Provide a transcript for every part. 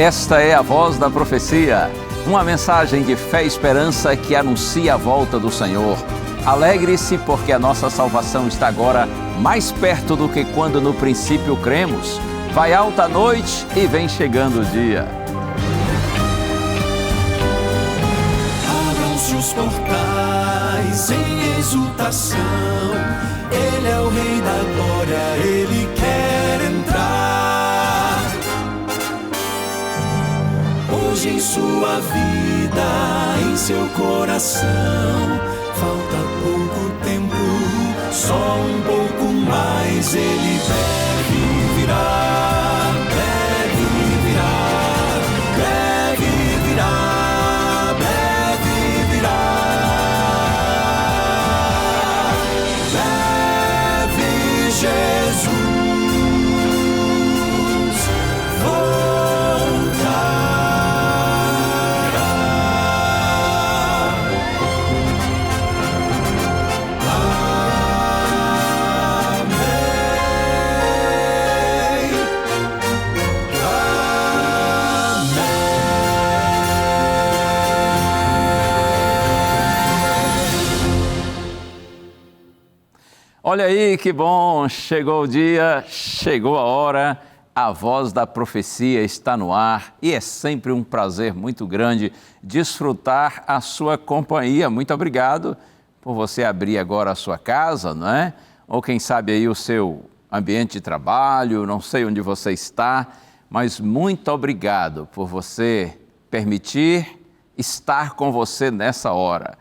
Esta é a Voz da Profecia, uma mensagem de fé e esperança que anuncia a volta do Senhor. Alegre-se porque a nossa salvação está agora mais perto do que quando no princípio cremos. Vai alta a noite e vem chegando o dia. Abram-se os portais em exultação, Ele é o Rei da Glória, Ele quer entrar. Hoje em sua vida, em seu coração, falta pouco tempo, só um pouco mais. Ele deve virar, deve virar, deve virar, deve virar. Deve Jesus Olha aí que bom, chegou o dia, chegou a hora, a Voz da Profecia está no ar e é sempre um prazer muito grande desfrutar a sua companhia. Muito obrigado por você abrir agora a sua casa, não é? Ou quem sabe aí o seu ambiente de trabalho, não sei onde você está, mas muito obrigado por você permitir estar com você nessa hora.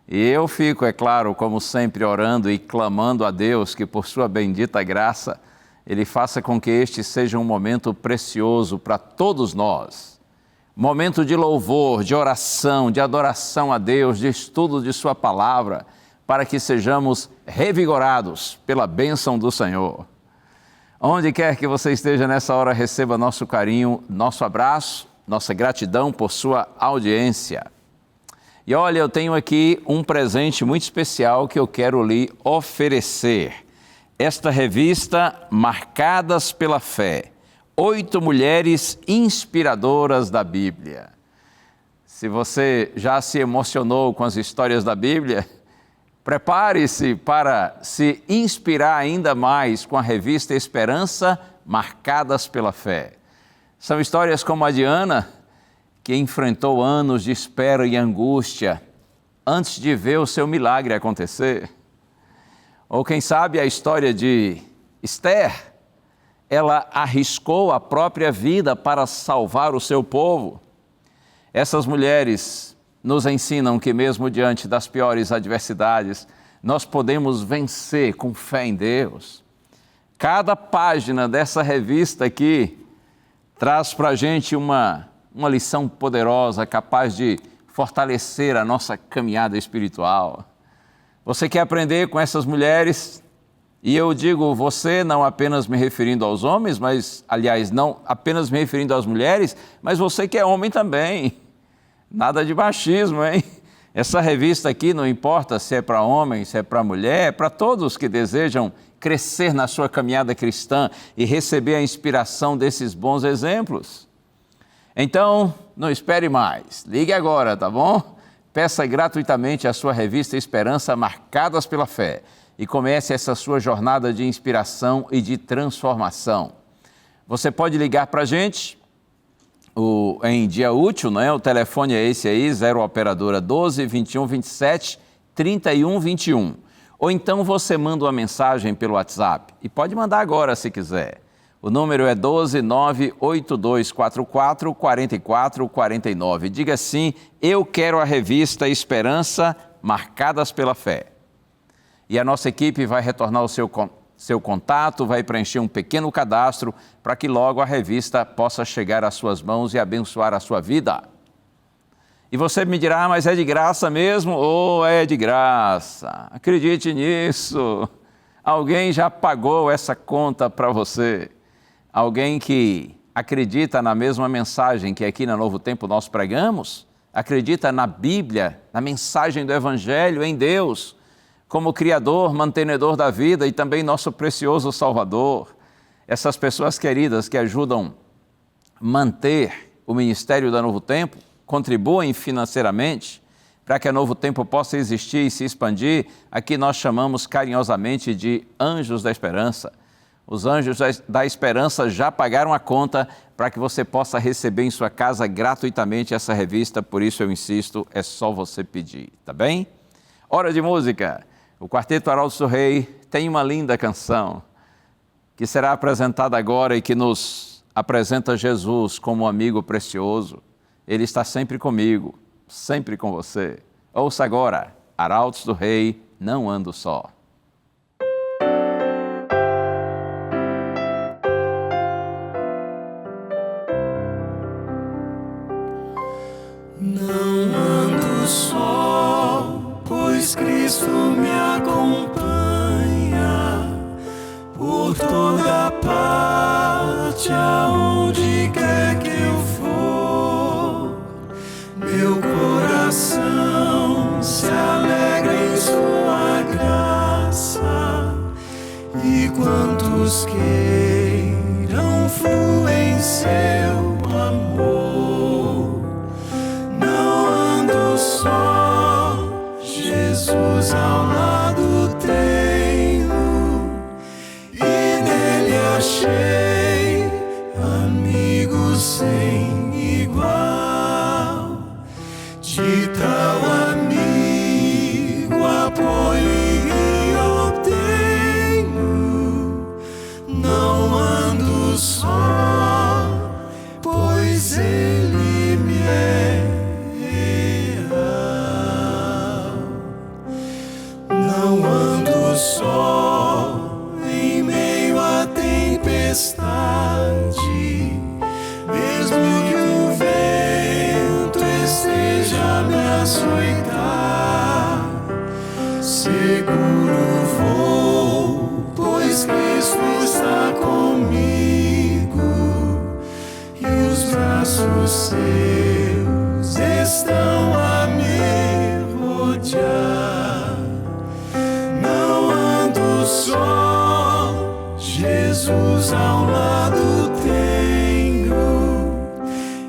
E eu fico, é claro, como sempre, orando e clamando a Deus que, por sua bendita graça, Ele faça com que este seja um momento precioso para todos nós. Momento de louvor, de oração, de adoração a Deus, de estudo de sua palavra, para que sejamos revigorados pela bênção do Senhor. Onde quer que você esteja nessa hora, receba nosso carinho, nosso abraço, nossa gratidão por sua audiência. E olha, eu tenho aqui um presente muito especial que eu quero lhe oferecer. Esta revista, Marcadas pela Fé, 8 mulheres inspiradoras da Bíblia. Se você já se emocionou com as histórias da Bíblia, prepare-se para se inspirar ainda mais com a revista Esperança, Marcadas pela Fé. São histórias como a de Ana, que enfrentou anos de espera e angústia antes de ver o seu milagre acontecer. Ou quem sabe a história de Esther, ela arriscou a própria vida para salvar o seu povo. Essas mulheres nos ensinam que mesmo diante das piores adversidades, nós podemos vencer com fé em Deus. Cada página dessa revista aqui traz para a gente uma lição poderosa, capaz de fortalecer a nossa caminhada espiritual. Você quer aprender com essas mulheres? E eu digo você, não apenas me referindo aos homens, mas, aliás, não apenas me referindo às mulheres, mas você que é homem também. Nada de machismo, hein? Essa revista aqui, não importa se é para homem, se é para mulher, é para todos que desejam crescer na sua caminhada cristã e receber a inspiração desses bons exemplos. Então, não espere mais, ligue agora, tá bom? Peça gratuitamente a sua revista Esperança Marcadas pela Fé e comece essa sua jornada de inspiração e de transformação. Você pode ligar para a gente em dia útil, não é? O telefone é esse aí, 0 operadora 12 21 27 31 21. Ou então você manda uma mensagem pelo WhatsApp e pode mandar agora se quiser. O número é 12 98244 4449. Diga assim: eu quero a revista Esperança Marcadas pela Fé. E a nossa equipe vai retornar o seu contato, vai preencher um pequeno cadastro para que logo a revista possa chegar às suas mãos e abençoar a sua vida. E você me dirá, mas é de graça mesmo? Ou é de graça? Acredite nisso. Alguém já pagou essa conta para você. Alguém que acredita na mesma mensagem que aqui na Novo Tempo nós pregamos, acredita na Bíblia, na mensagem do Evangelho, em Deus, como Criador, mantenedor da vida e também nosso precioso Salvador. Essas pessoas queridas que ajudam a manter o ministério da Novo Tempo, contribuem financeiramente para que a Novo Tempo possa existir e se expandir, aqui nós chamamos carinhosamente de Anjos da Esperança. Os Anjos da Esperança já pagaram a conta para que você possa receber em sua casa gratuitamente essa revista, por isso eu insisto, é só você pedir, tá bem? Hora de música. O Quarteto Arautos do Rei tem uma linda canção que será apresentada agora e que nos apresenta Jesus como um amigo precioso. Ele está sempre comigo, sempre com você. Ouça agora, Arautos do Rei, Não Ando Só. Não ando só, pois Cristo me acompanha por toda parte, aonde quer que eu for. Meu coração se alegra em sua graça, e quantos queiram fluem em seu amor. Não ando só, Jesus ao lado tenho, e nele achei amigos sem igual. De tal amigo apoio e obtenho. Não ando só, pois ele me é real. Não ando só em meio à tempestade, mesmo que o vento esteja a me açoitar. Seguro vou, pois Cristo está comigo, e os braços seus estão a me rodear. Não ando só, Jesus ao lado tenho,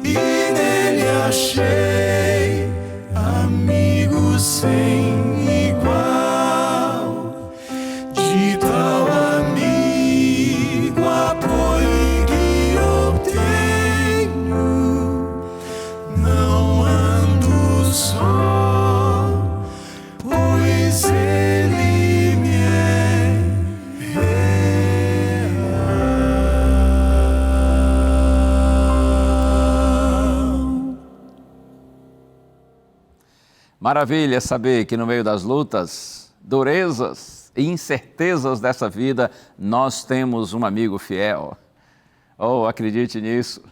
e nele achei amigos sem igual. De tal amigo apoio que obtenho. Não ando só, pois ele me é real. Maravilha saber que no meio das lutas, durezas e incertezas dessa vida, nós temos um amigo fiel. Oh, acredite nisso.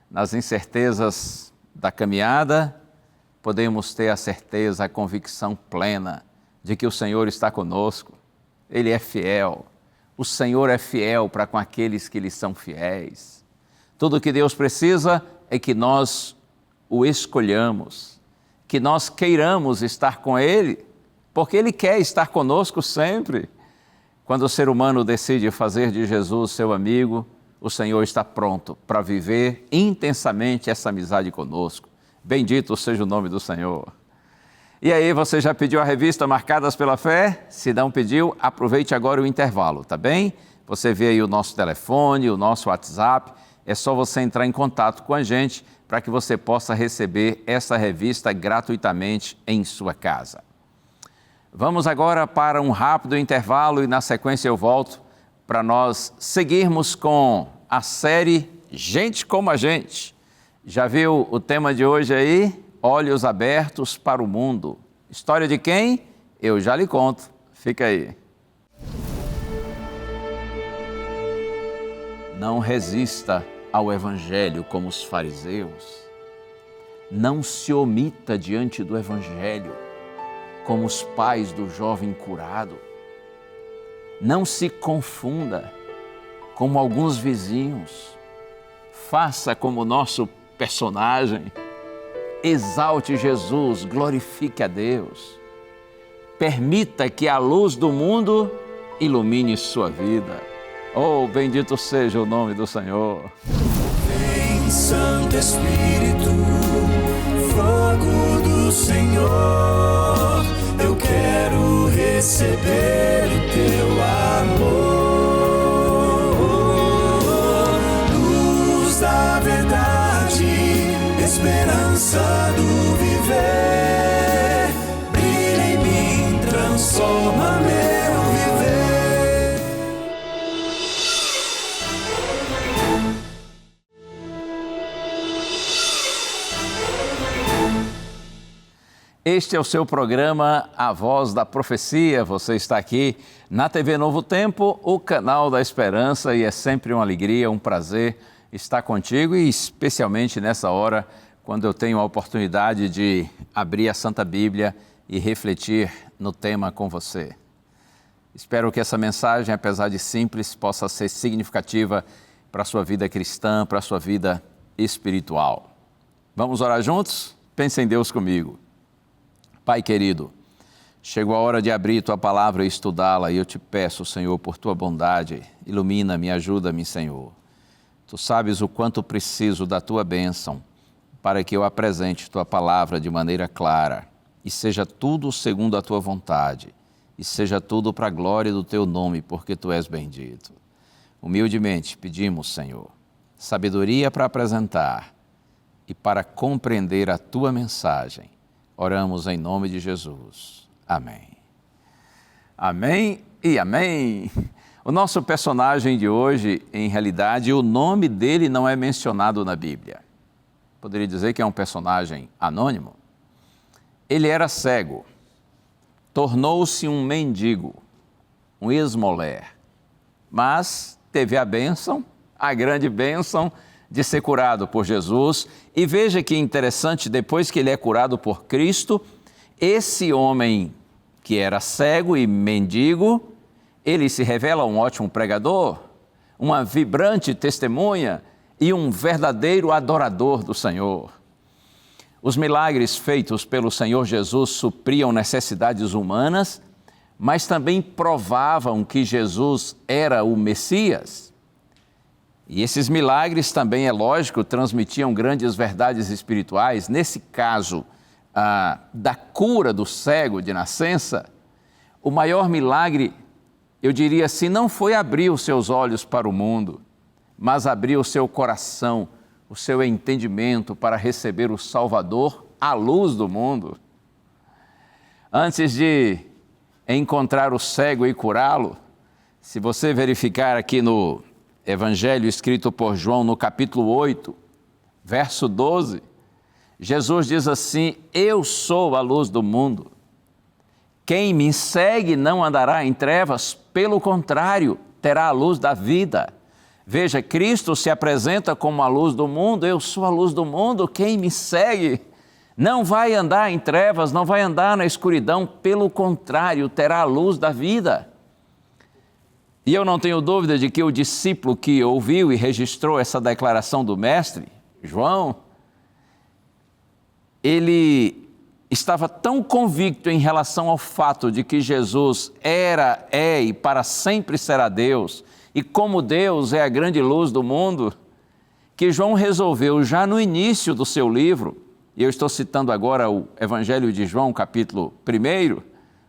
Nas incertezas da caminhada, podemos ter a certeza, a convicção plena de que o Senhor está conosco. Ele é fiel. O Senhor é fiel para com aqueles que lhe são fiéis. Tudo o que Deus precisa é que nós o escolhamos, que nós queiramos estar com Ele, porque Ele quer estar conosco sempre. Quando o ser humano decide fazer de Jesus seu amigo, o Senhor está pronto para viver intensamente essa amizade conosco. Bendito seja o nome do Senhor. E aí, você já pediu a revista Marcadas pela Fé? Se não pediu, aproveite agora o intervalo, tá bem? Você vê aí o nosso telefone, o nosso WhatsApp, é só você entrar em contato com a gente para que você possa receber essa revista gratuitamente em sua casa. Vamos agora para um rápido intervalo e na sequência eu volto para nós seguirmos com a série Gente como a Gente. Já viu o tema de hoje aí? Olhos abertos para o mundo. História de quem? Eu já lhe conto. Fica aí. Não resista ao Evangelho como os fariseus. não se omita diante do Evangelho, como os pais do jovem curado. Não se confunda como alguns vizinhos. Faça como o nosso personagem. Exalte Jesus, glorifique a Deus. Permita que a luz do mundo ilumine sua vida. Oh, bendito seja o nome do Senhor. Vem, Santo Espírito, fogo do Senhor, eu quero receber o teu amor. Luz da verdade, esperança do viver, brilha em mim, transforma meu viver. Este é o seu programa A Voz da Profecia. Você está aqui na TV Novo Tempo, o canal da esperança, e é sempre uma alegria, um prazer estar contigo, e especialmente nessa hora, quando eu tenho a oportunidade de abrir a Santa Bíblia e refletir no tema com você. Espero que essa mensagem, apesar de simples, possa ser significativa para a sua vida cristã, para a sua vida espiritual. Vamos orar juntos? Pense em Deus comigo. Pai querido, chegou a hora de abrir Tua palavra e estudá-la, e eu te peço, Senhor, por Tua bondade, ilumina-me, ajuda-me, Senhor. Tu sabes o quanto preciso da Tua bênção para que eu apresente Tua palavra de maneira clara, e seja tudo segundo a Tua vontade, e seja tudo para a glória do Teu nome, porque Tu és bendito. Humildemente pedimos, Senhor, sabedoria para apresentar e para compreender a Tua mensagem. Oramos em nome de Jesus. Amém. Amém e amém. O nosso personagem de hoje, em realidade, o nome dele não é mencionado na Bíblia. Poderia dizer que é um personagem anônimo. Ele era cego, tornou-se um mendigo, um esmoler, mas teve a bênção, a grande bênção, de ser curado por Jesus. E veja que interessante, depois que ele é curado por Cristo, esse homem que era cego e mendigo, ele se revela um ótimo pregador, uma vibrante testemunha e um verdadeiro adorador do Senhor. Os milagres feitos pelo Senhor Jesus supriam necessidades humanas, mas também provavam que Jesus era o Messias. E esses milagres também, é lógico, transmitiam grandes verdades espirituais. Nesse caso, da cura do cego de nascença, o maior milagre, eu diria assim, não foi abrir os seus olhos para o mundo, mas abrir o seu coração, o seu entendimento para receber o Salvador, a luz do mundo. Antes de encontrar o cego e curá-lo, se você verificar aqui no Evangelho escrito por João, no capítulo 8, verso 12, Jesus diz assim: eu sou a luz do mundo. Quem me segue não andará em trevas, pelo contrário, terá a luz da vida. Veja, Cristo se apresenta como a luz do mundo. Eu sou a luz do mundo. Quem me segue não vai andar em trevas, não vai andar na escuridão, pelo contrário, terá a luz da vida. E eu não tenho dúvida de que o discípulo que ouviu e registrou essa declaração do Mestre, João, ele estava tão convicto em relação ao fato de que Jesus era, é e para sempre será Deus, e como Deus é a grande luz do mundo, que João resolveu já no início do seu livro, e eu estou citando agora o Evangelho de João, capítulo 1,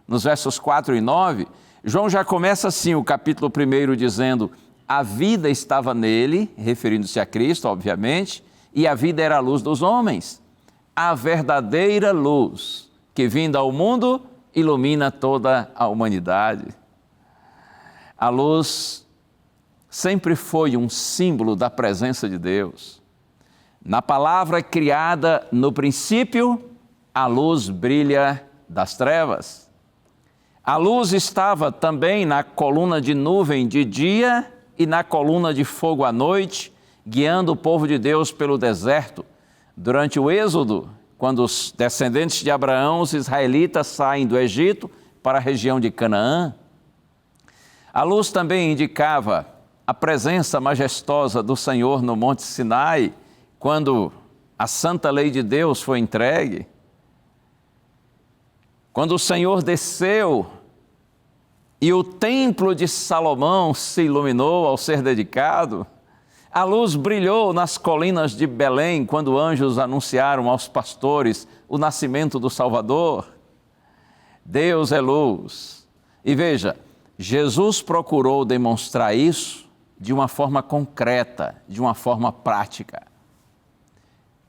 nos versos 4 e 9, João já começa assim o capítulo 1 dizendo: a vida estava nele, referindo-se a Cristo, obviamente, e a vida era a luz dos homens. A verdadeira luz que vinda ao mundo ilumina toda a humanidade. A luz sempre foi um símbolo da presença de Deus. Na palavra criada no princípio, a luz brilha das trevas. A luz estava também na coluna de nuvem de dia e na coluna de fogo à noite, guiando o povo de Deus pelo deserto, Durante o Êxodo, quando os descendentes de Abraão, os israelitas, saem do Egito para a região de Canaã, a luz também indicava a presença majestosa do Senhor no Monte Sinai, quando a santa lei de Deus foi entregue. Quando o Senhor desceu e o templo de Salomão se iluminou ao ser dedicado, a luz brilhou nas colinas de Belém, quando anjos anunciaram aos pastores o nascimento do Salvador. Deus é luz. E veja, Jesus procurou demonstrar isso de uma forma concreta, de uma forma prática.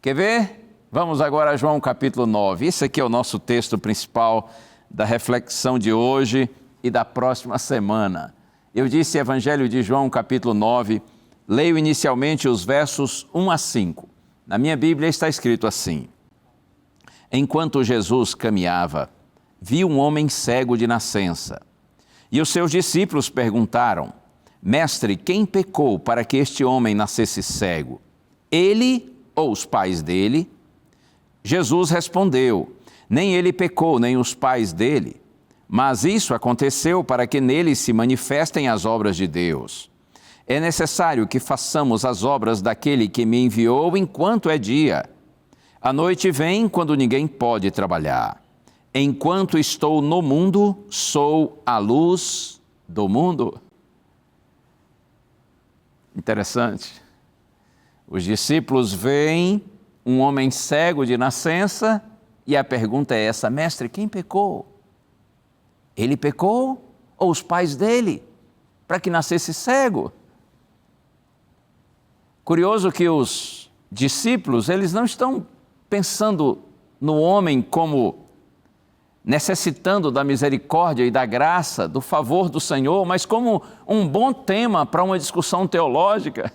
Quer ver? Vamos agora a João capítulo 9. Esse aqui é o nosso texto principal da reflexão de hoje e da próxima semana. Eu disse Evangelho de João capítulo 9, leio inicialmente os versos 1 a 5. Na minha Bíblia está escrito assim: Enquanto Jesus caminhava, viu um homem cego de nascença. E os seus discípulos perguntaram: Mestre, quem pecou para que este homem nascesse cego? Ele ou os pais dele? Jesus respondeu: Nem ele pecou, nem os pais dele, mas isso aconteceu para que nele se manifestem as obras de Deus. É necessário que façamos as obras daquele que me enviou enquanto é dia. A noite vem quando ninguém pode trabalhar. Enquanto estou no mundo, sou a luz do mundo. Interessante. Os discípulos veem um homem cego de nascença e a pergunta é essa: Mestre, quem pecou? Ele pecou ou os pais dele para que nascesse cego? Curioso que os discípulos, eles não estão pensando no homem como necessitando da misericórdia e da graça, do favor do Senhor, mas como um bom tema para uma discussão teológica.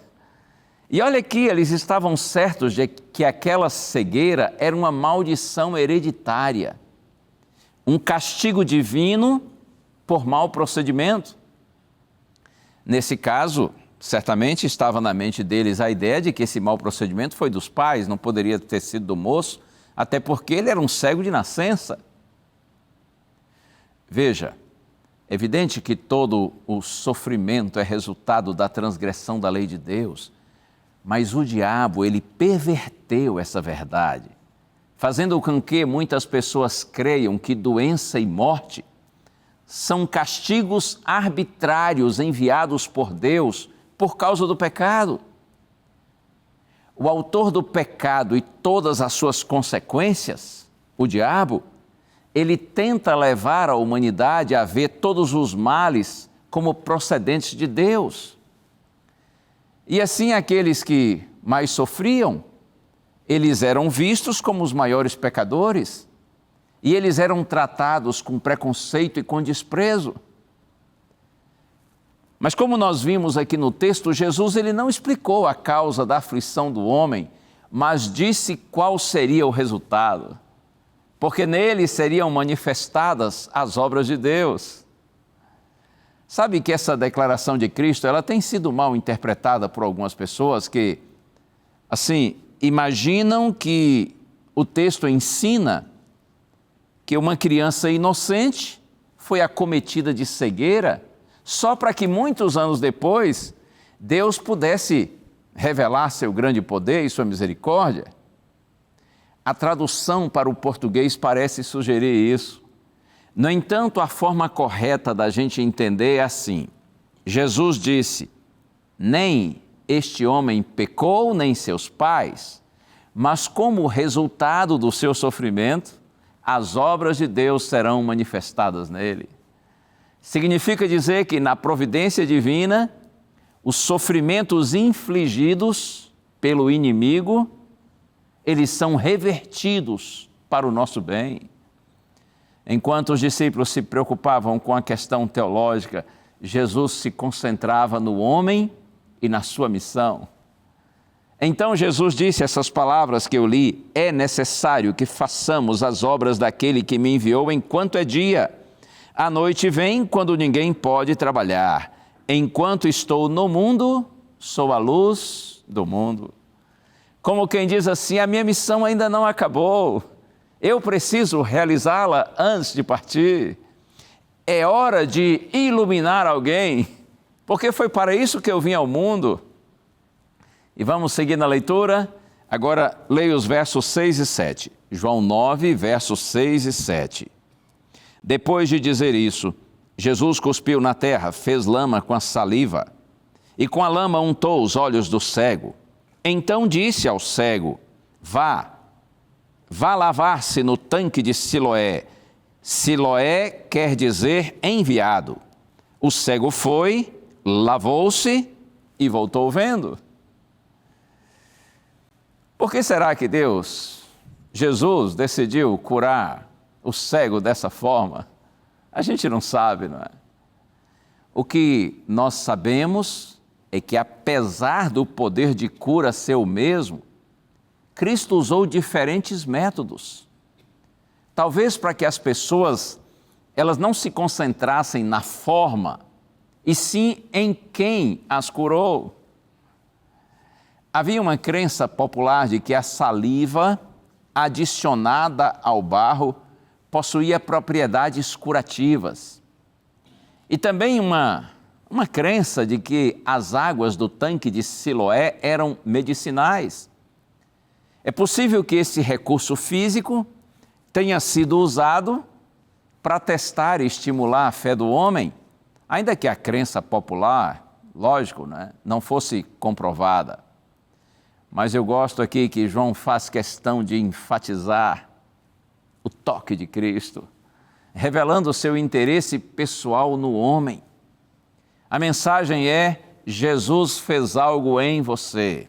E olha aqui, eles estavam certos de que aquela cegueira era uma maldição hereditária, um castigo divino por mau procedimento. Nesse caso, certamente estava na mente deles a ideia de que esse mau procedimento foi dos pais, não poderia ter sido do moço, até porque ele era um cego de nascença. Veja, é evidente que todo o sofrimento é resultado da transgressão da lei de Deus, mas o diabo, ele perverteu essa verdade, fazendo com que muitas pessoas creiam que doença e morte são castigos arbitrários enviados por Deus por causa do pecado. O autor do pecado e todas as suas consequências, o diabo, ele tenta levar a humanidade a ver todos os males como procedentes de Deus. E assim aqueles que mais sofriam, eles eram vistos como os maiores pecadores e eles eram tratados com preconceito e com desprezo. Mas como nós vimos aqui no texto, Jesus ele não explicou a causa da aflição do homem, mas disse qual seria o resultado, porque nele seriam manifestadas as obras de Deus. Sabe que essa declaração de Cristo, ela tem sido mal interpretada por algumas pessoas que, assim, imaginam que o texto ensina que uma criança inocente foi acometida de cegueira só para que muitos anos depois Deus pudesse revelar seu grande poder e sua misericórdia. A tradução para o português parece sugerir isso. No entanto, a forma correta da gente entender é assim: Jesus disse, nem este homem pecou, nem seus pais, mas como resultado do seu sofrimento, as obras de Deus serão manifestadas nele. Significa dizer que na providência divina, os sofrimentos infligidos pelo inimigo, eles são revertidos para o nosso bem. Enquanto os discípulos se preocupavam com a questão teológica, Jesus se concentrava no homem e na sua missão. Então Jesus disse essas palavras que eu li: é necessário que façamos as obras daquele que me enviou enquanto é dia. A noite vem quando ninguém pode trabalhar. Enquanto estou no mundo, sou a luz do mundo. como quem diz assim: a minha missão ainda não acabou, eu preciso realizá-la antes de partir. É hora de iluminar alguém, porque foi para isso que eu vim ao mundo. E vamos seguir na leitura. Agora leia os versos 6 e 7. João 9, versos 6 e 7. Depois de dizer isso, Jesus cuspiu na terra, fez lama com a saliva, e com a lama untou os olhos do cego. Então disse ao cego: vá lavar-se no tanque de Siloé. Siloé quer dizer enviado. O cego foi, lavou-se e voltou vendo. Por que será que Jesus decidiu curar o cego dessa forma? A gente não sabe, não é? O que nós sabemos é que, apesar do poder de cura ser o mesmo, Cristo usou diferentes métodos. Talvez para que as pessoas elas não se concentrassem na forma, e sim em quem as curou. Havia uma crença popular de que a saliva adicionada ao barro possuía propriedades curativas. E também uma crença de que as águas do tanque de Siloé eram medicinais. É possível que esse recurso físico tenha sido usado para testar e estimular a fé do homem, ainda que a crença popular, lógico, não fosse comprovada. Mas eu gosto aqui que João faz questão de enfatizar o toque de Cristo, revelando o seu interesse pessoal no homem. A mensagem é: Jesus fez algo em você,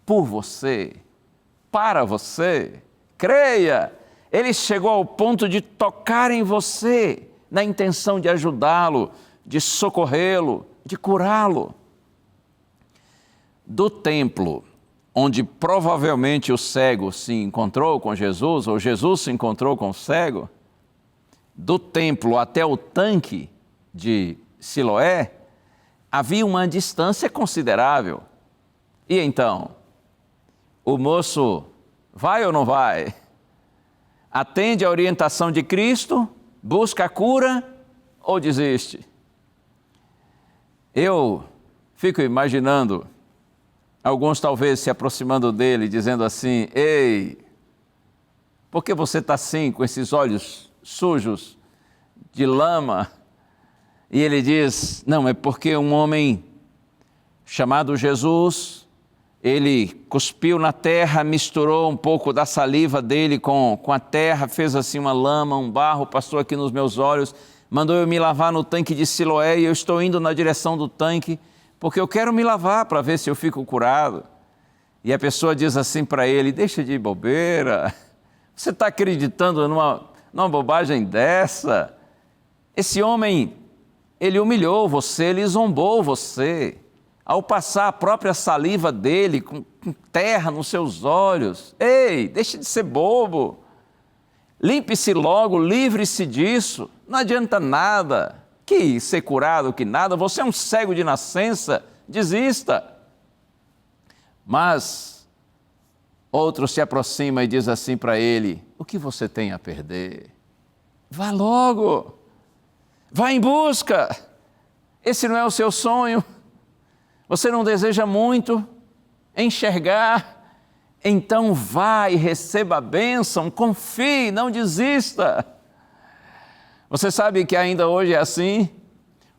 por você, para você. Creia! Ele chegou ao ponto de tocar em você, na intenção de ajudá-lo, de socorrê-lo, de curá-lo. Do templo, onde provavelmente o cego se encontrou com Jesus, ou Jesus se encontrou com o cego, do templo até o tanque de Siloé, havia uma distância considerável. E então, o moço vai ou não vai? Atende à orientação de Cristo, busca a cura ou desiste? Eu fico imaginando alguns talvez se aproximando dele, dizendo assim: ei, por que você está assim, com esses olhos sujos de lama? E ele diz: não, é porque um homem chamado Jesus, ele cuspiu na terra, misturou um pouco da saliva dele com a terra, fez assim uma lama, um barro, passou aqui nos meus olhos, mandou eu me lavar no tanque de Siloé, e eu estou indo na direção do tanque, porque eu quero me lavar para ver se eu fico curado. E a pessoa diz assim para ele: deixa de bobeira, você está acreditando numa bobagem dessa? Esse homem, ele humilhou você, ele zombou você, ao passar a própria saliva dele com terra nos seus olhos. Ei, deixe de ser bobo, limpe-se logo, livre-se disso, não adianta nada. Que ser curado, que nada, você é um cego de nascença, desista. Mas outro se aproxima e diz assim para ele: o que você tem a perder? Vá logo, vá em busca, esse não é o seu sonho, você não deseja muito enxergar, então vá e receba a bênção, confie, não desista. Você sabe que ainda hoje é assim?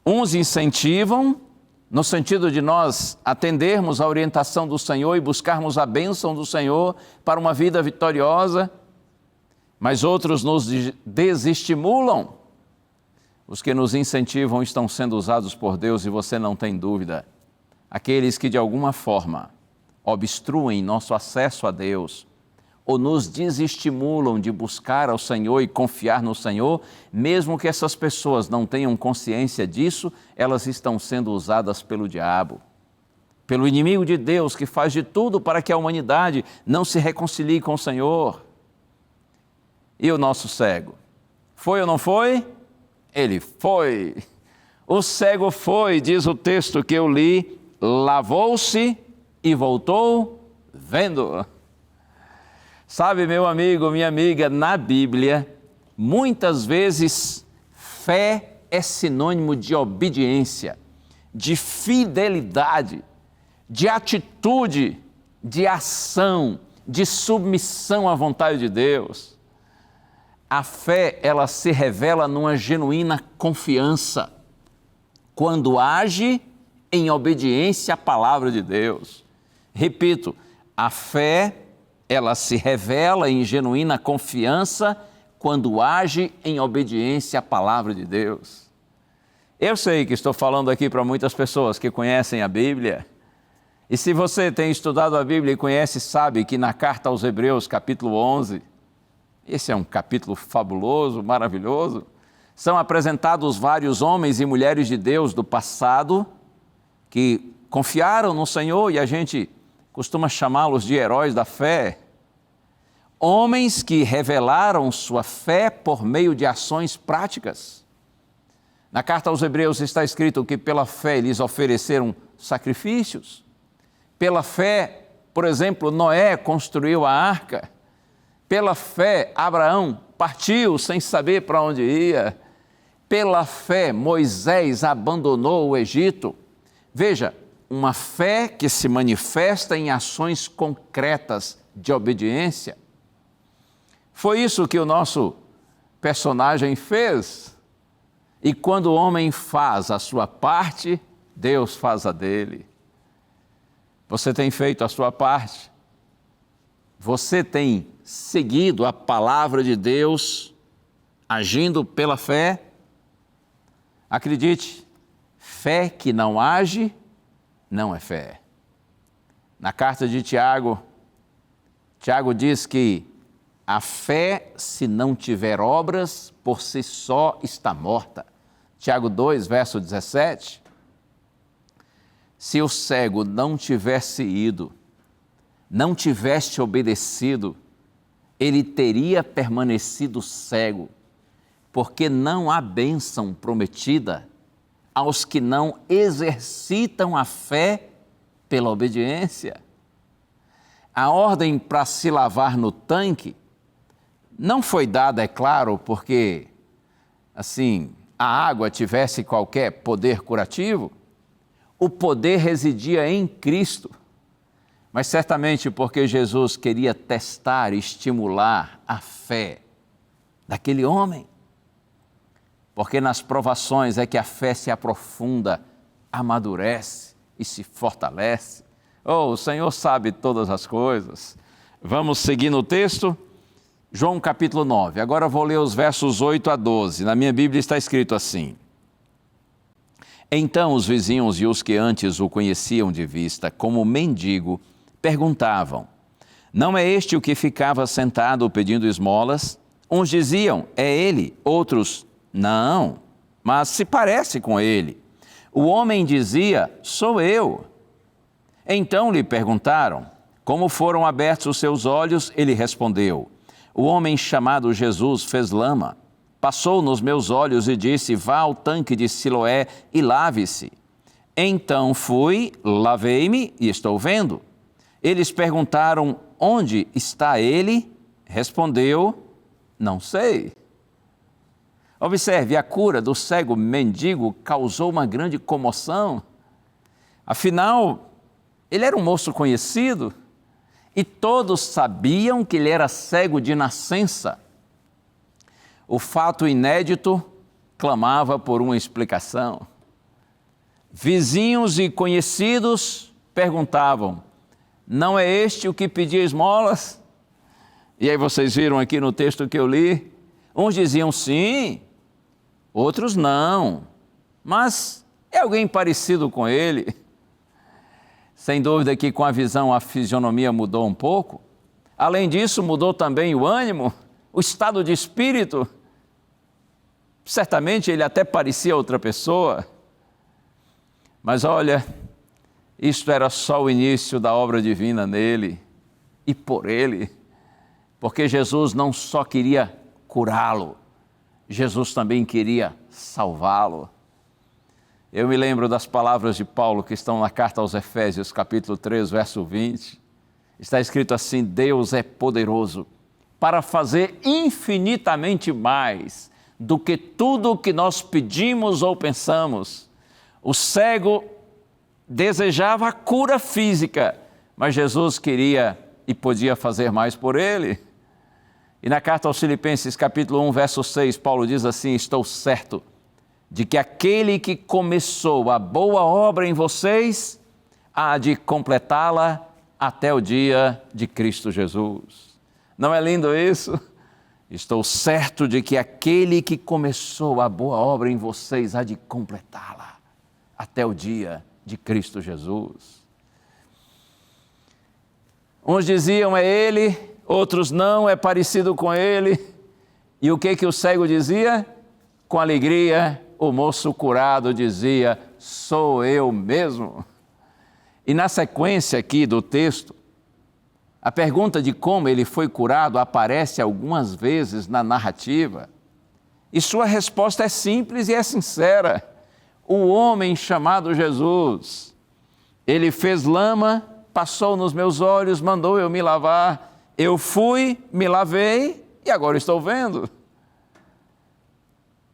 Uns incentivam, no sentido de nós atendermos a orientação do Senhor e buscarmos a bênção do Senhor para uma vida vitoriosa, mas outros nos desestimulam. Os que nos incentivam estão sendo usados por Deus, e você não tem dúvida. Aqueles que de alguma forma obstruem nosso acesso a Deus, ou nos desestimulam de buscar ao Senhor e confiar no Senhor, mesmo que essas pessoas não tenham consciência disso, elas estão sendo usadas pelo diabo, pelo inimigo de Deus, que faz de tudo para que a humanidade não se reconcilie com o Senhor. E o nosso cego? Foi ou não foi? Ele foi. O cego foi, diz o texto que eu li, lavou-se e voltou vendo. Sabe, meu amigo, minha amiga, na Bíblia, muitas vezes fé é sinônimo de obediência, de fidelidade, de atitude, de ação, de submissão à vontade de Deus. A fé, ela se revela numa genuína confiança, quando age em obediência à palavra de Deus. Repito, a fé, ela se revela em genuína confiança quando age em obediência à palavra de Deus. Eu sei que estou falando aqui para muitas pessoas que conhecem a Bíblia, e se você tem estudado a Bíblia e conhece, sabe que na carta aos Hebreus, capítulo 11, esse é um capítulo fabuloso, maravilhoso, são apresentados vários homens e mulheres de Deus do passado que confiaram no Senhor, e a gente costuma chamá-los de heróis da fé. Homens que revelaram sua fé por meio de ações práticas. Na carta aos Hebreus está escrito que pela fé eles ofereceram sacrifícios. Pela fé, por exemplo, Noé construiu a arca. Pela fé, Abraão partiu sem saber para onde ia. Pela fé, Moisés abandonou o Egito. Veja, uma fé que se manifesta em ações concretas de obediência. Foi isso que o nosso personagem fez. E quando o homem faz a sua parte, Deus faz a dele. Você tem feito a sua parte? Você tem seguido a palavra de Deus, agindo pela fé? Acredite, fé que não age, não é fé. Na carta de Tiago, Tiago diz que a fé, se não tiver obras, por si só está morta. Tiago 2, verso 17. Se o cego não tivesse ido, não tivesse obedecido, ele teria permanecido cego, porque não há bênção prometida aos que não exercitam a fé pela obediência. A ordem para se lavar no tanque não foi dada, é claro, porque, assim, a água tivesse qualquer poder curativo. O poder residia em Cristo, mas certamente porque Jesus queria testar e estimular a fé daquele homem. Porque nas provações é que a fé se aprofunda, amadurece e se fortalece. Oh, o Senhor sabe todas as coisas. Vamos seguir no texto? João capítulo 9. Agora vou ler os versos 8 a 12. Na minha Bíblia está escrito assim: Então os vizinhos e os que antes o conheciam de vista como mendigo perguntavam: Não é este o que ficava sentado pedindo esmolas? Uns diziam: É ele. Outros: Não, mas se parece com ele. O homem dizia: Sou eu. Então lhe perguntaram: Como foram abertos os seus olhos? Ele respondeu: O homem chamado Jesus fez lama, passou nos meus olhos e disse: Vá ao tanque de Siloé e lave-se. Então fui, lavei-me e estou vendo. Eles perguntaram: Onde está ele? Respondeu: Não sei. Observe, a cura do cego mendigo causou uma grande comoção. Afinal, ele era um moço conhecido e todos sabiam que ele era cego de nascença. O fato inédito clamava por uma explicação. Vizinhos e conhecidos perguntavam: Não é este o que pedia esmolas? E aí vocês viram aqui no texto que eu li, uns diziam sim, outros não, mas é alguém parecido com ele. Sem dúvida que com a visão a fisionomia mudou um pouco. Além disso, mudou também o ânimo, o estado de espírito. Certamente ele até parecia outra pessoa. Mas olha, isto era só o início da obra divina nele e por ele. Porque Jesus não só queria curá-lo, Jesus também queria salvá-lo. Eu me lembro das palavras de Paulo que estão na carta aos Efésios, capítulo 3, verso 20. Está escrito assim: Deus é poderoso para fazer infinitamente mais do que tudo o que nós pedimos ou pensamos. O cego desejava a cura física, mas Jesus queria e podia fazer mais por ele. E na carta aos Filipenses, capítulo 1, verso 6, Paulo diz assim: estou certo de que aquele que começou a boa obra em vocês há de completá-la até o dia de Cristo Jesus. Não é lindo isso? Estou certo de que aquele que começou a boa obra em vocês há de completá-la até o dia de Cristo Jesus. Uns diziam: é ele, outros não, é parecido com ele. E o que o cego dizia? Com alegria, o moço curado dizia: sou eu mesmo. E na sequência aqui do texto, a pergunta de como ele foi curado aparece algumas vezes na narrativa. E sua resposta é simples e é sincera. O homem chamado Jesus, ele fez lama, passou nos meus olhos, mandou eu me lavar. Eu fui, me lavei e agora estou vendo.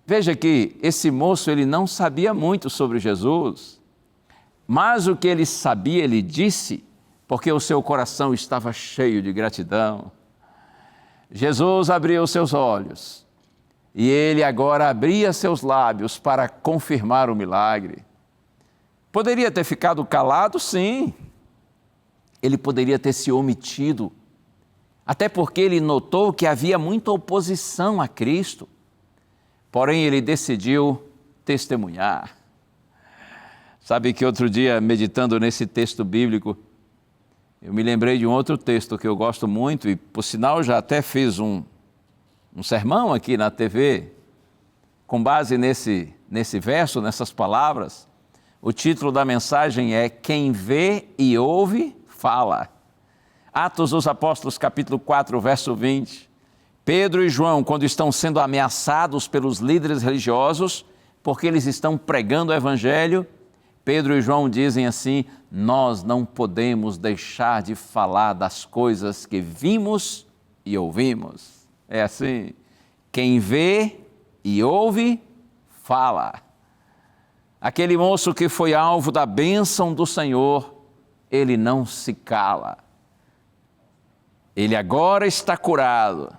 Veja que esse moço, ele não sabia muito sobre Jesus, mas o que ele sabia, ele disse, porque o seu coração estava cheio de gratidão. Jesus abriu seus olhos e ele agora abria seus lábios para confirmar o milagre. Poderia ter ficado calado, sim. Ele poderia ter se omitido, até porque ele notou que havia muita oposição a Cristo. Porém, ele decidiu testemunhar. Sabe que outro dia, meditando nesse texto bíblico, eu me lembrei de um outro texto que eu gosto muito e, por sinal, já até fiz um sermão aqui na TV, com base nesse verso, nessas palavras. O título da mensagem é Quem vê e ouve, fala. Atos dos Apóstolos, capítulo 4, verso 20. Pedro e João, quando estão sendo ameaçados pelos líderes religiosos, porque eles estão pregando o evangelho, Pedro e João dizem assim: nós não podemos deixar de falar das coisas que vimos e ouvimos. É assim, quem vê e ouve, fala. Aquele moço que foi alvo da bênção do Senhor, ele não se cala. Ele agora está curado.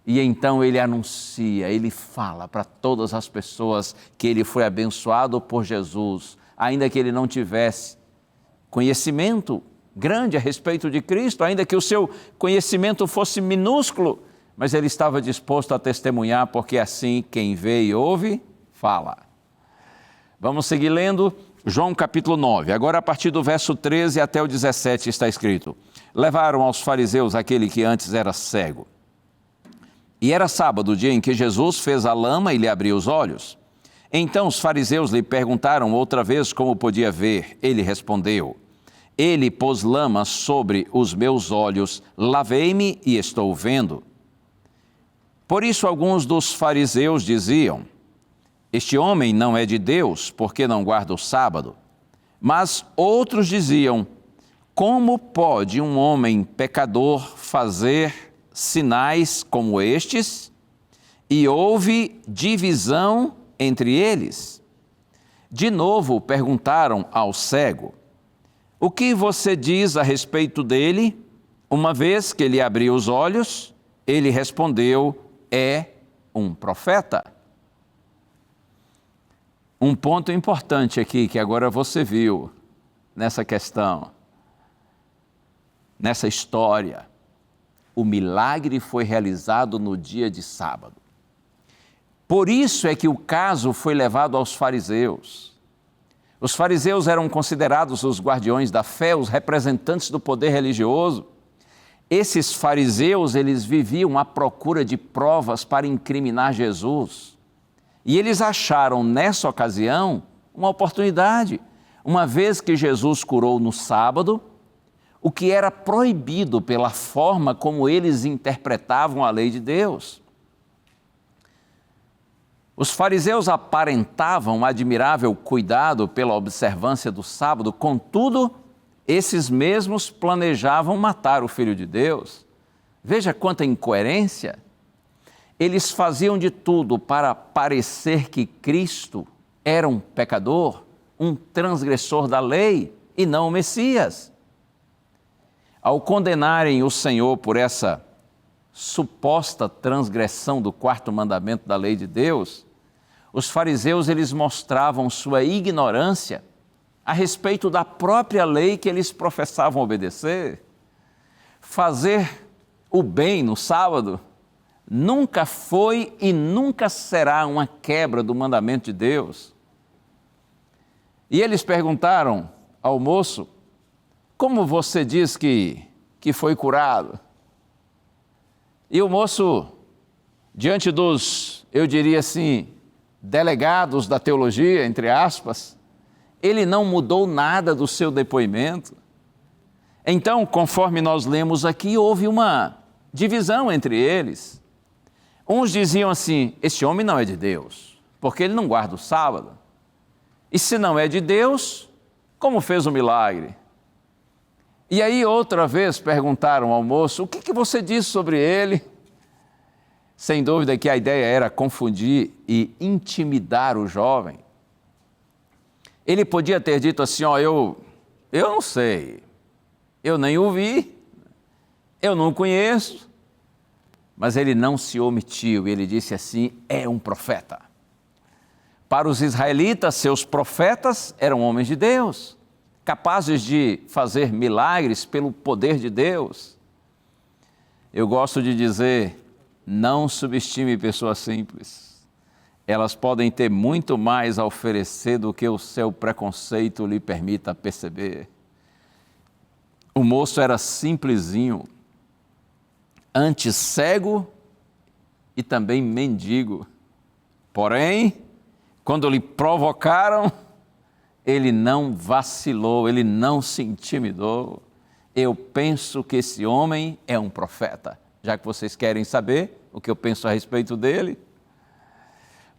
E então ele anuncia, ele fala para todas as pessoas que ele foi abençoado por Jesus, ainda que ele não tivesse conhecimento grande a respeito de Cristo, ainda que o seu conhecimento fosse minúsculo, mas ele estava disposto a testemunhar, porque assim quem vê e ouve, fala. Vamos seguir lendo João capítulo 9, agora a partir do verso 13 até o 17 está escrito: levaram aos fariseus aquele que antes era cego. E era sábado, o dia em que Jesus fez a lama e lhe abriu os olhos. Então os fariseus lhe perguntaram outra vez como podia ver. Ele respondeu: ele pôs lama sobre os meus olhos, lavei-me e estou vendo. Por isso alguns dos fariseus diziam: este homem não é de Deus, porque não guarda o sábado. Mas outros diziam: como pode um homem pecador fazer sinais como estes? E houve divisão entre eles. De novo perguntaram ao cego: o que você diz a respeito dele? Uma vez que ele abriu os olhos, ele respondeu: é um profeta. Um ponto importante aqui que agora você viu nessa questão, nessa história. O milagre foi realizado no dia de sábado. Por isso é que o caso foi levado aos fariseus. Os fariseus eram considerados os guardiões da fé, os representantes do poder religioso. Esses fariseus, eles viviam à procura de provas para incriminar Jesus. E eles acharam nessa ocasião uma oportunidade, uma vez que Jesus curou no sábado, o que era proibido pela forma como eles interpretavam a lei de Deus. Os fariseus aparentavam admirável cuidado pela observância do sábado, contudo, esses mesmos planejavam matar o Filho de Deus. Veja quanta incoerência. Eles faziam de tudo para parecer que Cristo era um pecador, um transgressor da lei e não o Messias. Ao condenarem o Senhor por essa suposta transgressão do quarto mandamento da lei de Deus, os fariseus eles mostravam sua ignorância a respeito da própria lei que eles professavam obedecer. Fazer o bem no sábado nunca foi e nunca será uma quebra do mandamento de Deus. E eles perguntaram ao moço: como você diz que foi curado? E o moço, diante dos, eu diria assim, delegados da teologia, entre aspas, ele não mudou nada do seu depoimento. Então, conforme nós lemos aqui, houve uma divisão entre eles. Uns diziam assim: esse homem não é de Deus, porque ele não guarda o sábado. E se não é de Deus, como fez o milagre? E aí outra vez perguntaram ao moço: o que você disse sobre ele? Sem dúvida que a ideia era confundir e intimidar o jovem. Ele podia ter dito assim: ó, eu não sei, eu nem o vi, eu não o conheço. Mas ele não se omitiu, ele disse assim: é um profeta. Para os israelitas, seus profetas eram homens de Deus, capazes de fazer milagres pelo poder de Deus. Eu gosto de dizer: não subestime pessoas simples. Elas podem ter muito mais a oferecer do que o seu preconceito lhe permita perceber. O moço era simplesinho, antes cego e também mendigo. Porém, quando lhe provocaram, ele não vacilou, ele não se intimidou. Eu penso que esse homem é um profeta. Já que vocês querem saber o que eu penso a respeito dele,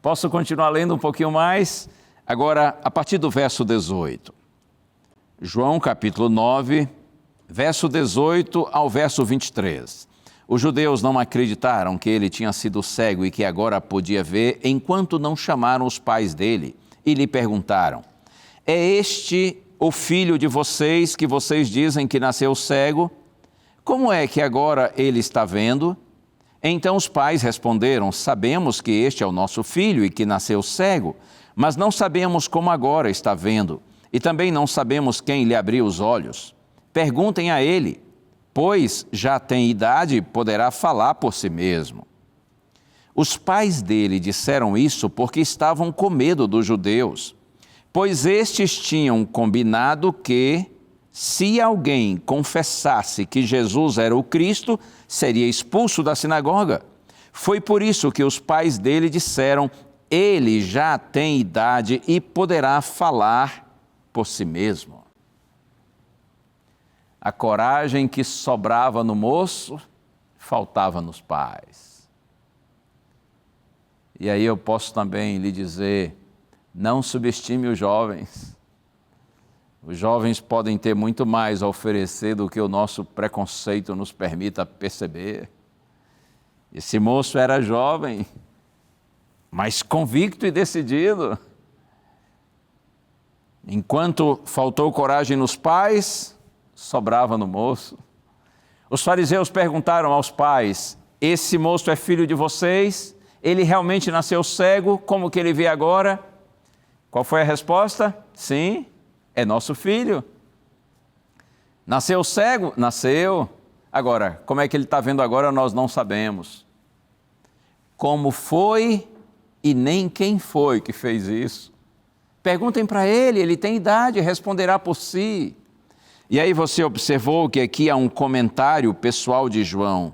posso continuar lendo um pouquinho mais? Agora, a partir do verso 18. João capítulo 9, verso 18 ao verso 23. Os judeus não acreditaram que ele tinha sido cego e que agora podia ver, enquanto não chamaram os pais dele e lhe perguntaram: é este o filho de vocês que vocês dizem que nasceu cego? Como é que agora ele está vendo? Então os pais responderam: sabemos que este é o nosso filho e que nasceu cego, mas não sabemos como agora está vendo, e também não sabemos quem lhe abriu os olhos. Perguntem a ele, pois já tem idade e poderá falar por si mesmo. Os pais dele disseram isso porque estavam com medo dos judeus, pois estes tinham combinado que, se alguém confessasse que Jesus era o Cristo, seria expulso da sinagoga. Foi por isso que os pais dele disseram: ele já tem idade e poderá falar por si mesmo. A coragem que sobrava no moço, faltava nos pais. E aí eu posso também lhe dizer: não subestime os jovens. Os jovens podem ter muito mais a oferecer do que o nosso preconceito nos permita perceber. Esse moço era jovem, mas convicto e decidido. Enquanto faltou coragem nos pais, sobrava no moço. Os fariseus perguntaram aos pais: esse moço é filho de vocês? Ele realmente nasceu cego? Como que ele vê agora? Qual foi a resposta? Sim, é nosso filho. Nasceu cego? Nasceu. Agora, como é que ele está vendo agora, nós não sabemos. Como foi e nem quem foi que fez isso. Perguntem para ele, ele tem idade, responderá por si. E aí você observou que aqui há um comentário pessoal de João.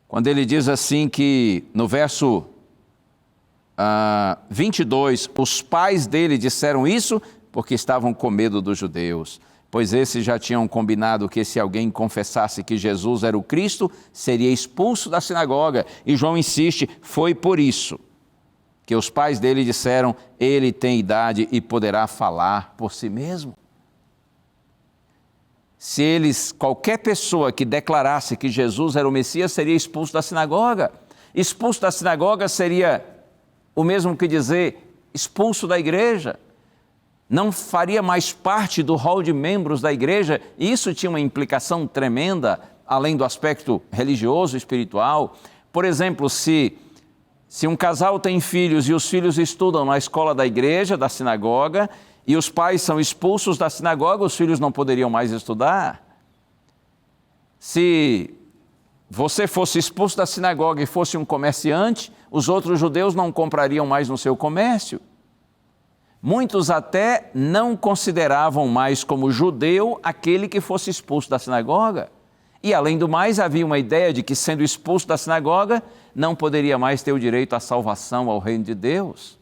Quando ele diz assim que no verso 22, os pais dele disseram isso porque estavam com medo dos judeus, pois esses já tinham combinado que se alguém confessasse que Jesus era o Cristo, seria expulso da sinagoga. E João insiste: foi por isso que os pais dele disseram: ele tem idade e poderá falar por si mesmo. qualquer pessoa que declarasse que Jesus era o Messias seria expulso da sinagoga. Expulso da sinagoga seria o mesmo que dizer expulso da igreja. Não faria mais parte do hall de membros da igreja, e isso tinha uma implicação tremenda, além do aspecto religioso, espiritual. Por exemplo, se um casal tem filhos e os filhos estudam na escola da igreja, da sinagoga, e os pais são expulsos da sinagoga, os filhos não poderiam mais estudar. Se você fosse expulso da sinagoga e fosse um comerciante, os outros judeus não comprariam mais no seu comércio. Muitos até não consideravam mais como judeu aquele que fosse expulso da sinagoga. E, além do mais, havia uma ideia de que, sendo expulso da sinagoga, não poderia mais ter o direito à salvação, ao reino de Deus.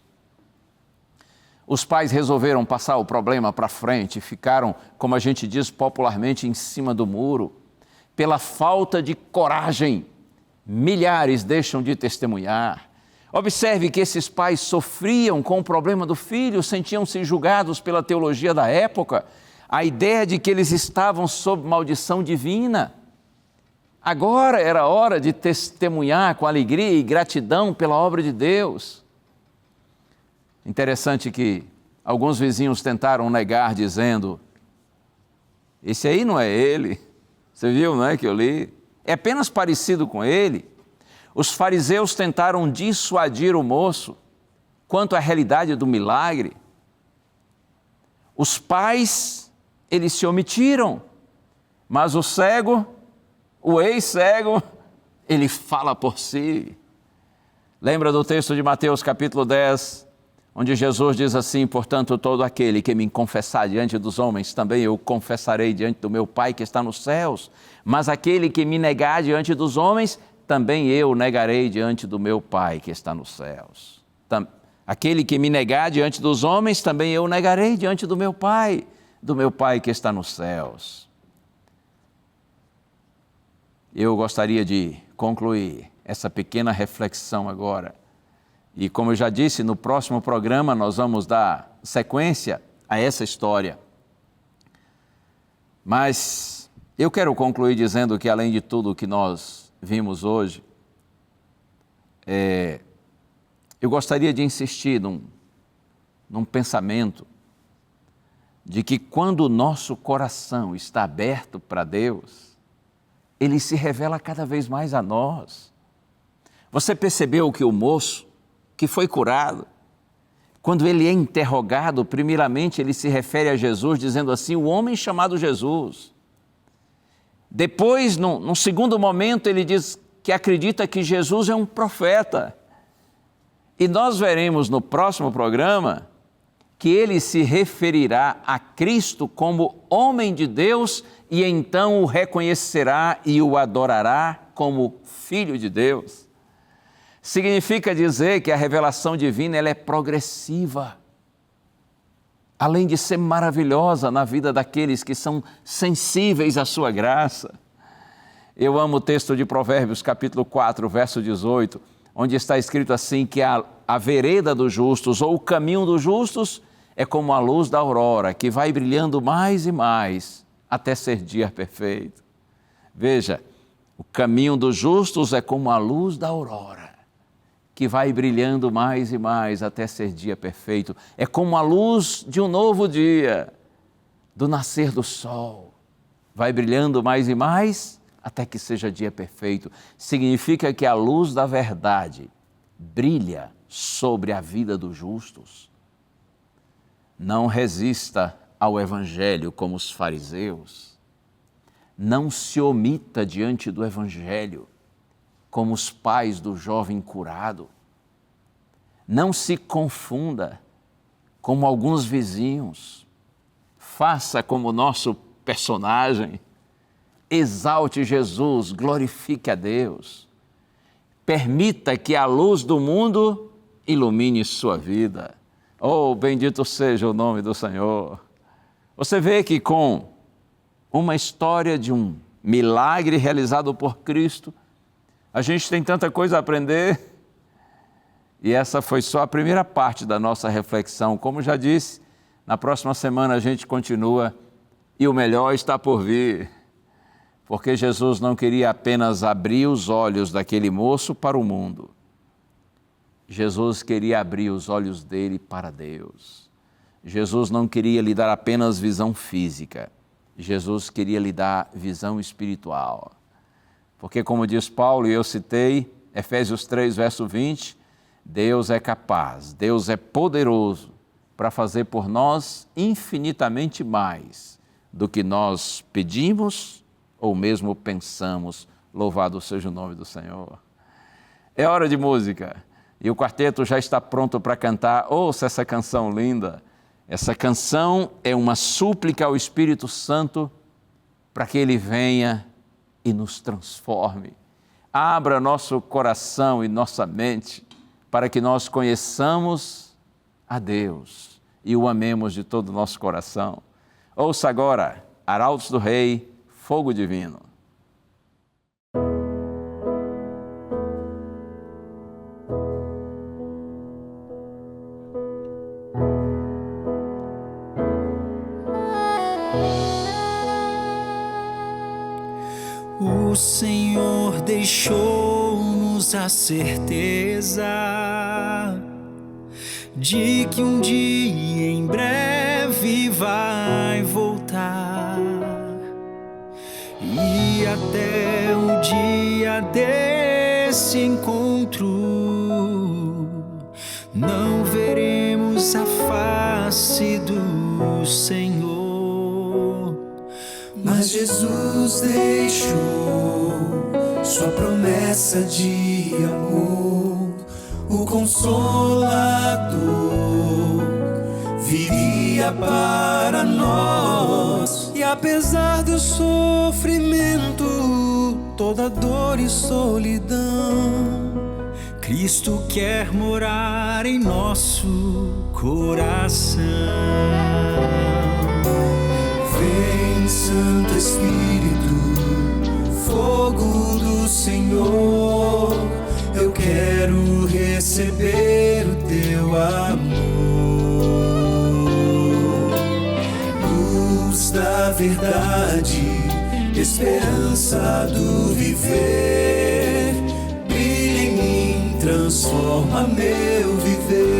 Os pais resolveram passar o problema para frente, ficaram, como a gente diz popularmente, em cima do muro. Pela falta de coragem, milhares deixam de testemunhar. Observe que esses pais sofriam com o problema do filho, sentiam-se julgados pela teologia da época, a ideia de que eles estavam sob maldição divina. Agora era hora de testemunhar com alegria e gratidão pela obra de Deus. Interessante que alguns vizinhos tentaram negar, dizendo: esse aí não é ele. Você viu, não é, que eu li? É apenas parecido com ele. Os fariseus tentaram dissuadir o moço quanto à realidade do milagre. Os pais, eles se omitiram, mas o cego, o ex-cego, ele fala por si. Lembra do texto de Mateus capítulo 10, onde Jesus diz assim: portanto, todo aquele que me confessar diante dos homens, também eu confessarei diante do meu Pai que está nos céus. Mas aquele que me negar diante dos homens, também eu negarei diante do meu Pai que está nos céus. Aquele que me negar diante dos homens, também eu negarei diante do meu Pai que está nos céus. Eu gostaria de concluir essa pequena reflexão agora. E como eu já disse, no próximo programa nós vamos dar sequência a essa história. Mas eu quero concluir dizendo que, além de tudo o que nós vimos hoje, eu gostaria de insistir num pensamento de que, quando o nosso coração está aberto para Deus, Ele se revela cada vez mais a nós. Você percebeu que o moço que foi curado, quando ele é interrogado, primeiramente ele se refere a Jesus, dizendo assim: o homem chamado Jesus. Depois, num segundo momento, ele diz que acredita que Jesus é um profeta. E nós veremos no próximo programa que ele se referirá a Cristo como homem de Deus, e então o reconhecerá e o adorará como Filho de Deus. Significa dizer que a revelação divina, ela é progressiva. Além de ser maravilhosa na vida daqueles que são sensíveis à sua graça. Eu amo o texto de Provérbios, capítulo 4, verso 18, onde está escrito assim, que a vereda dos justos, ou o caminho dos justos, é como a luz da aurora, que vai brilhando mais e mais, até ser dia perfeito. Veja, o caminho dos justos é como a luz da aurora, que vai brilhando mais e mais até ser dia perfeito. É como a luz de um novo dia, do nascer do sol. Vai brilhando mais e mais até que seja dia perfeito. Significa que a luz da verdade brilha sobre a vida dos justos. Não resista ao Evangelho como os fariseus. Não se omita diante do Evangelho como os pais do jovem curado. Não se confunda como alguns vizinhos. Faça como o nosso personagem. Exalte Jesus, glorifique a Deus. Permita que a luz do mundo ilumine sua vida. Oh, bendito seja o nome do Senhor. Você vê que, com uma história de um milagre realizado por Cristo, a gente tem tanta coisa a aprender, e essa foi só a primeira parte da nossa reflexão. Como já disse, na próxima semana a gente continua E o melhor está por vir, porque Jesus não queria apenas abrir os olhos daquele moço para o mundo. Jesus queria abrir os olhos dele para Deus. Jesus não queria lhe dar apenas visão física. Jesus queria lhe dar visão espiritual. Porque, como diz Paulo, e eu citei, Efésios 3, verso 20, Deus é capaz, Deus é poderoso para fazer por nós infinitamente mais do que nós pedimos ou mesmo pensamos. Louvado seja o nome do Senhor. É hora de música e o quarteto já está pronto para cantar. Ouça essa canção linda. Essa canção é uma súplica ao Espírito Santo para que Ele venha e nos transforme. Abra nosso coração e nossa mente para que nós conheçamos a Deus e o amemos de todo o nosso coração. Ouça agora, Arautos do Rei, Fogo Divino. O Senhor deixou-nos a certeza de que um dia em breve vai voltar, e até o dia desse encontro não veremos a face do Senhor. Mas Jesus deixou sua promessa de amor, o Consolador viria para nós. E apesar do sofrimento, toda dor e solidão, Cristo quer morar em nosso coração. Vem, Santo Espírito, fogo do Senhor, eu quero receber o teu amor. Luz da verdade, esperança do viver, brilha em mim, transforma meu viver.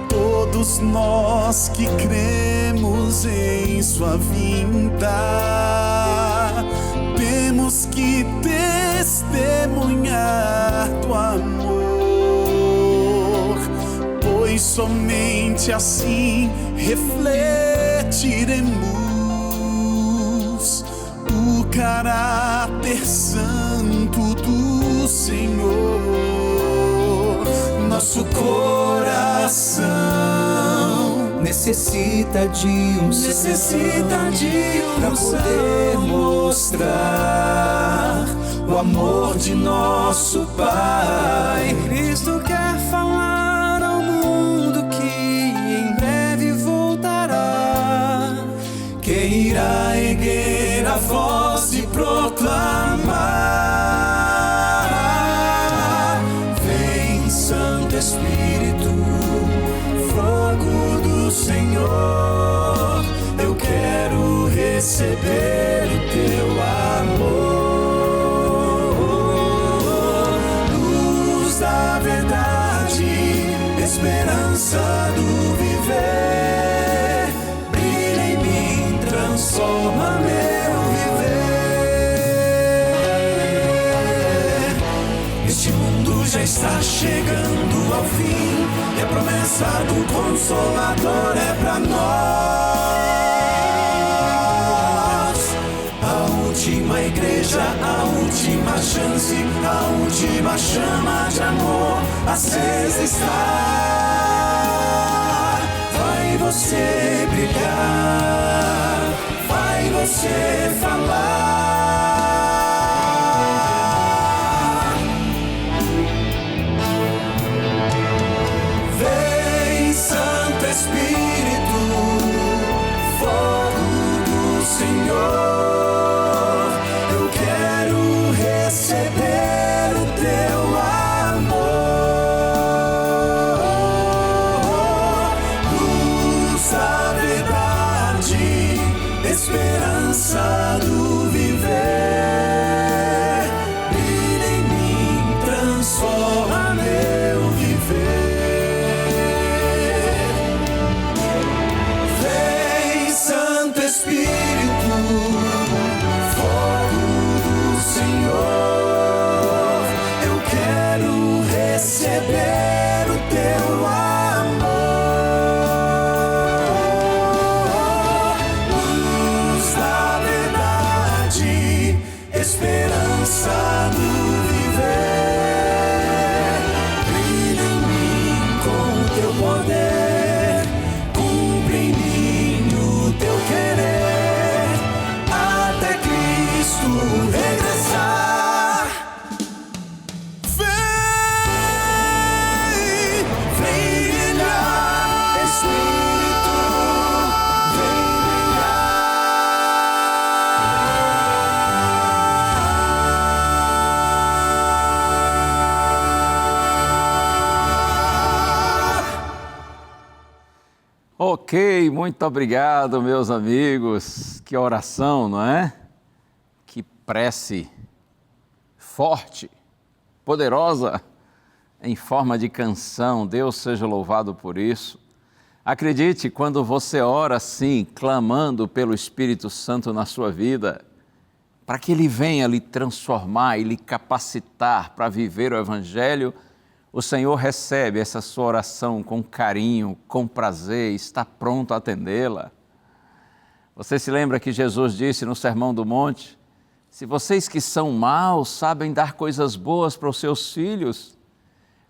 Todos nós que cremos em sua vinda, temos que testemunhar do amor, pois somente assim refletiremos o caráter santo do Senhor. Nosso coração necessita de unção para poder mostrar o amor de nosso Pai. Cristo quer falar ao mundo que em breve voltará, que irá erguer a voz e proclamar. Vem, Santo Espírito, fogo do Senhor, eu quero receber o teu amor. Luz da verdade, esperança do viver, brilha em mim, transforma meu viver. Este mundo já está chegando ao fim, e a promessa do Consolador é pra nós. A última igreja, a última chance, a última chama de amor acesa está. Vai você brilhar, vai você falar. receber o teu amor. Luz da verdade, esperança do viver. Brilha em mim com o teu poder, cumpre em mim o teu querer, até Cristo regressar. Ok, muito obrigado, meus amigos. Que oração, não é? Que prece forte, poderosa, em forma de canção. Deus seja louvado por isso. Acredite, quando você ora assim, clamando pelo Espírito Santo na sua vida, para que Ele venha lhe transformar e lhe capacitar para viver o Evangelho, o Senhor recebe essa sua oração com carinho, com prazer, está pronto a atendê-la. Você se lembra que Jesus disse no Sermão do Monte: se vocês que são maus sabem dar coisas boas para os seus filhos,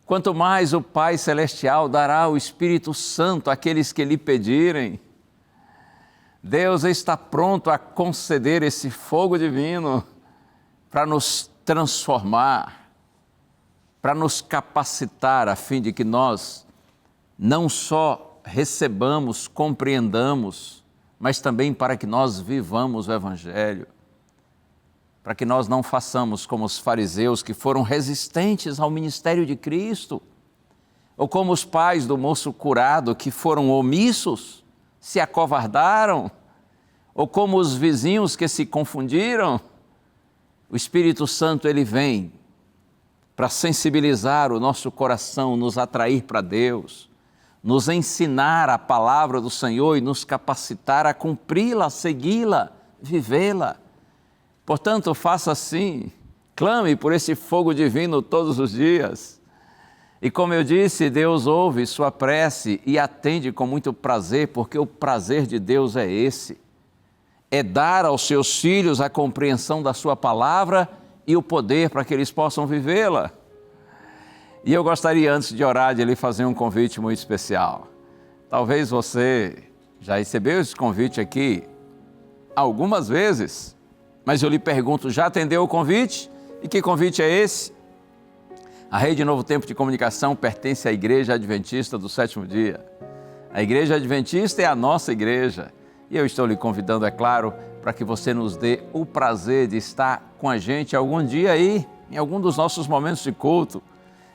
quanto mais o Pai Celestial dará o Espírito Santo àqueles que lhe pedirem. Deus está pronto a conceder esse fogo divino para nos transformar, para nos capacitar a fim de que nós não só recebamos, compreendamos, mas também para que nós vivamos o Evangelho, para que nós não façamos como os fariseus que foram resistentes ao ministério de Cristo, ou como os pais do moço curado que foram omissos, se acovardaram, ou como os vizinhos que se confundiram. O Espírito Santo, ele vem para sensibilizar o nosso coração, nos atrair para Deus, nos ensinar a palavra do Senhor e nos capacitar a cumpri-la, segui-la, vivê-la. Portanto, faça assim, clame por esse fogo divino todos os dias. E como eu disse, Deus ouve sua prece e atende com muito prazer, porque o prazer de Deus é esse: é dar aos seus filhos a compreensão da sua palavra e o poder para que eles possam vivê-la. E eu gostaria, antes de orar, de lhe fazer um convite muito especial. Talvez você já recebeu esse convite aqui algumas vezes, mas eu lhe pergunto, já atendeu o convite? E que convite é esse? A Rede Novo Tempo de Comunicação pertence à Igreja Adventista do Sétimo Dia. A Igreja Adventista é a nossa igreja. E eu estou lhe convidando, é claro, para que você nos dê o prazer de estar com a gente algum dia aí, em algum dos nossos momentos de culto.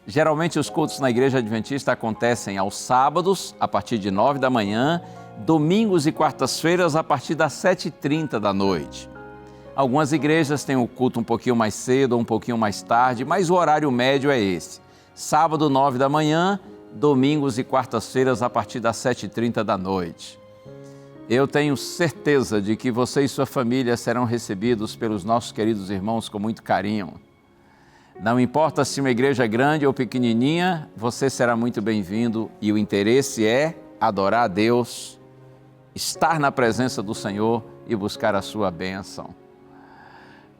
Geralmente os cultos na Igreja Adventista acontecem aos sábados, a partir de 9 da manhã, domingos e quartas-feiras, a partir das 7h30 da noite. Algumas igrejas têm o culto um pouquinho mais cedo ou um pouquinho mais tarde, mas o horário médio é esse: sábado, 9 da manhã, domingos e quartas-feiras, a partir das 7h30 da noite. Eu tenho certeza de que você e sua família serão recebidos pelos nossos queridos irmãos com muito carinho. Não importa se uma igreja é grande ou pequenininha, você será muito bem-vindo e o interesse é adorar a Deus, estar na presença do Senhor e buscar a sua bênção.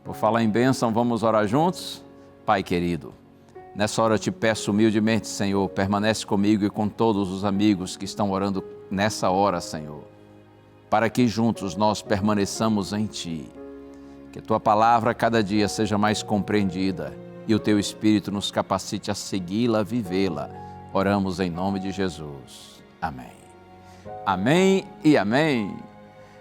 Por falar em bênção, vamos orar juntos? Pai querido, nessa hora eu te peço humildemente, Senhor, permanece comigo e com todos os amigos que estão orando nessa hora, Senhor, para que juntos nós permaneçamos em Ti. Que a Tua palavra cada dia seja mais compreendida e o Teu Espírito nos capacite a segui-la, a vivê-la. Oramos em nome de Jesus. Amém. Amém e amém.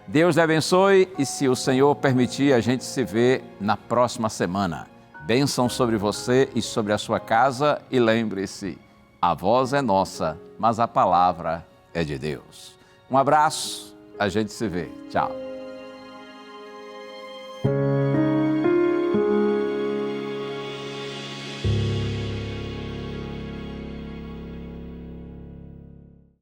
Deus lhe abençoe e, se o Senhor permitir, a gente se vê na próxima semana. Bênção sobre você e sobre a sua casa, e lembre-se, a voz é nossa, mas a palavra é de Deus. Um abraço, a gente se vê. Tchau.